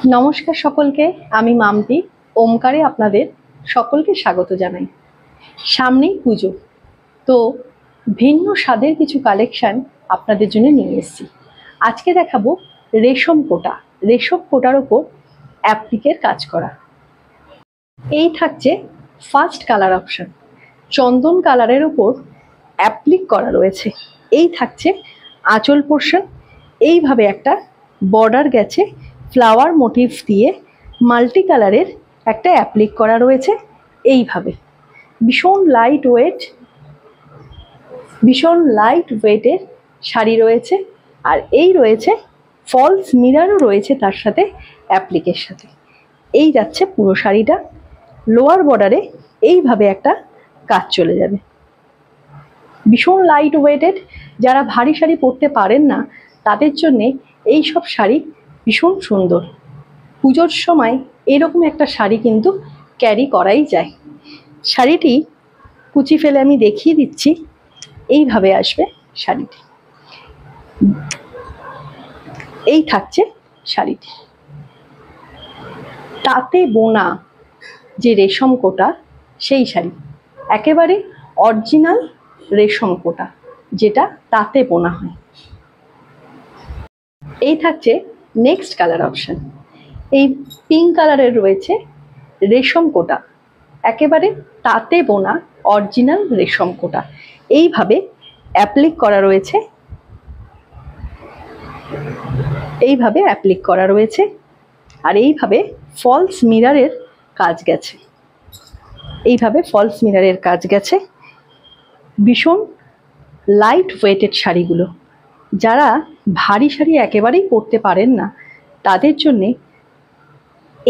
নমস্কার সকলকে, আমি মাম্পি। ওমকারে আপনাদের সকলকে স্বাগত জানাই। সামনেই পুজো, তো ভিন্ন স্বাদের কিছু কালেকশন আপনাদের জন্য নিয়ে এসেছি। আজকে দেখাবো রেশম কোটা। রেশম কোটার ওপর অ্যাপ্লিকের কাজ করা। এই থাকছে ফার্স্ট কালার অপশন, চন্দন কালারের ওপর অ্যাপ্লিক করা রয়েছে। এই থাকছে আঁচল পোর্শন, এইভাবে একটা বর্ডার গেছে ফ্লাওয়ার মোটিভ দিয়ে, মাল্টি কালারের একটা অ্যাপ্লিক করা রয়েছে। এইভাবে ভীষণ লাইট ওয়েটের শাড়ি রয়েছে। আর এই রয়েছে ফলস মিররও রয়েছে তার সাথে, অ্যাপ্লিকের সাথে। এই যাচ্ছে পুরো শাড়িটা, লোয়ার বর্ডারে এইভাবে একটা কাজ চলে যাবে। ভীষণ লাইট ওয়েটেড, যারা ভারী শাড়ি পরতে পারেন না তাদের জন্যে এই সব শাড়ি ভীষণ সুন্দর। পুজোর সময় এরকম একটা শাড়ি কিন্তু ক্যারি করাই যায়। শাড়িটি কুচি ফেলে আমি দেখিয়ে দিচ্ছি। এইভাবে আসবে শাড়িটি, এই থাকছে শাড়িটি। তাঁতে বোনা যে রেশম কোটা, সেই শাড়ি একেবারে অরিজিনাল রেশম কোটা, যেটা তাঁতে বোনা হয়। এই থাকছে নেক্সট কালার অপশন। এই পিঙ্ক কালারের রয়েছে রেশম কোটা, একেবারে তাঁতে বোনা অরিজিনাল রেশম কোটা। এইভাবে অ্যাপ্লিক করা রয়েছে, এইভাবে অ্যাপ্লিক করা রয়েছে। আর এইভাবে ফলস মিররের কাজ গেছে, এইভাবে ফলস মিররের কাজ গেছে। ভীষণ লাইট ওয়েটেড শাড়িগুলো, যারা ভারী শাড়ি একেবারেই পরতে পারেন না তাদের জন্যে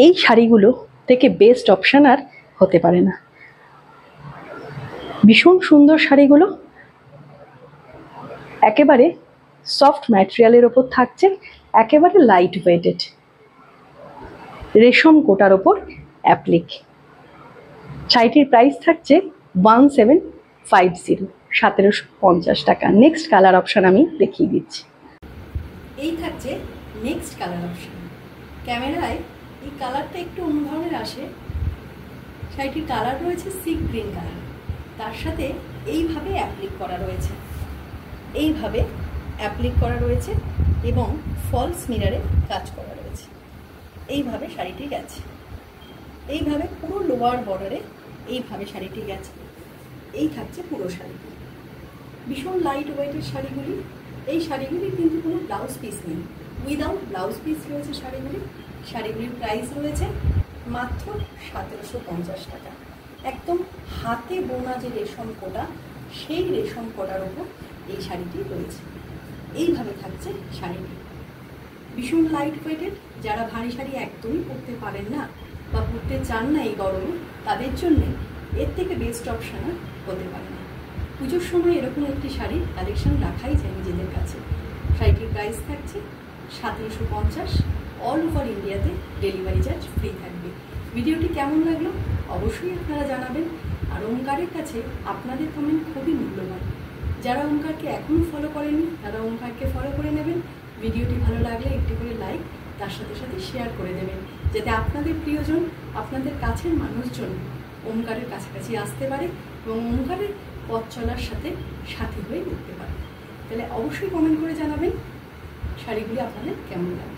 এই শাড়িগুলো থেকে বেস্ট অপশান আর হতে পারে না। ভীষণ সুন্দর শাড়িগুলো, একেবারে সফট ম্যাটেরিয়ালের ওপর থাকছে, একেবারে লাইট ওয়েটেড রেশম কোটার ওপর অ্যাপ্লিক। শাড়িটির প্রাইস থাকছে 1750, 1750 টাকা। নেক্সট কালার অপশান আমি দেখিয়ে দিচ্ছি। এই থাকছে নেক্সট কালার অপশান। ক্যামেরায় এই কালারটা একটু অন্য ধরনের আসে। শাড়িটির কালার রয়েছে সি গ্রিন কালার, তার সাথে এইভাবে অ্যাপ্লিক করা রয়েছে, এইভাবে অ্যাপ্লিক করা রয়েছে এবং ফলস মিররে কাজ করা রয়েছে। এইভাবে শাড়িটি গেছে, এইভাবে পুরো লোয়ার বর্ডারে এইভাবে শাড়িটি গেছে। এই থাকছে পুরো শাড়িটি। ভীষণ লাইট ওয়েটের শাড়িগুলি। এই শাড়িগুলির কিন্তু কোনো ব্লাউজ পিস নেই, উইদাউট ব্লাউজ পিস রয়েছে শাড়িগুলি। শাড়িগুলির প্রাইস রয়েছে মাত্র 1750 টাকা। একদম হাতে বোনা যে রেশম কোটা, সেই রেশম কোটার ওপর এই শাড়িটি রয়েছে। এইভাবে থাকছে শাড়িটি। ভীষণ লাইট ওয়েটেড, যারা ভারী শাড়ি একদমই পরতে পারেন না বা পরতে চান না এই গরমে, তাদের জন্য এর থেকে বেস্ট অপশান হতে পারে না। পুজোর সময় এরকম একটি শাড়ির কালেকশন রাখাই যায় নিজেদের কাছে। শাড়িটির প্রাইস থাকছে 1750। অল ওভার ইন্ডিয়াতে ডেলিভারি চার্জ ফ্রি থাকবে। ভিডিওটি কেমন লাগলো অবশ্যই আপনারা জানাবেন। আর ওমকারের কাছে আপনাদের কমেন্ট খুবই মূল্যবান। যারা ওমকারকে এখনও ফলো করেননি তারা ওমকারকে ফলো করে নেবেন। ভিডিওটি ভালো লাগলে একটি করে লাইক, তার সাথে সাথে শেয়ার করে দেবেন, যাতে আপনাদের প্রিয়জন, আপনাদের কাছের মানুষজন ওমকারের কাছাকাছি আসতে পারে এবং ওমকারের পথ চলার সাথে সাথী হয়ে উঠতে পারে। তাহলে অবশ্যই কমেন্ট করে জানাবেন শাড়িগুলি আপনাদের কেমন লাগে।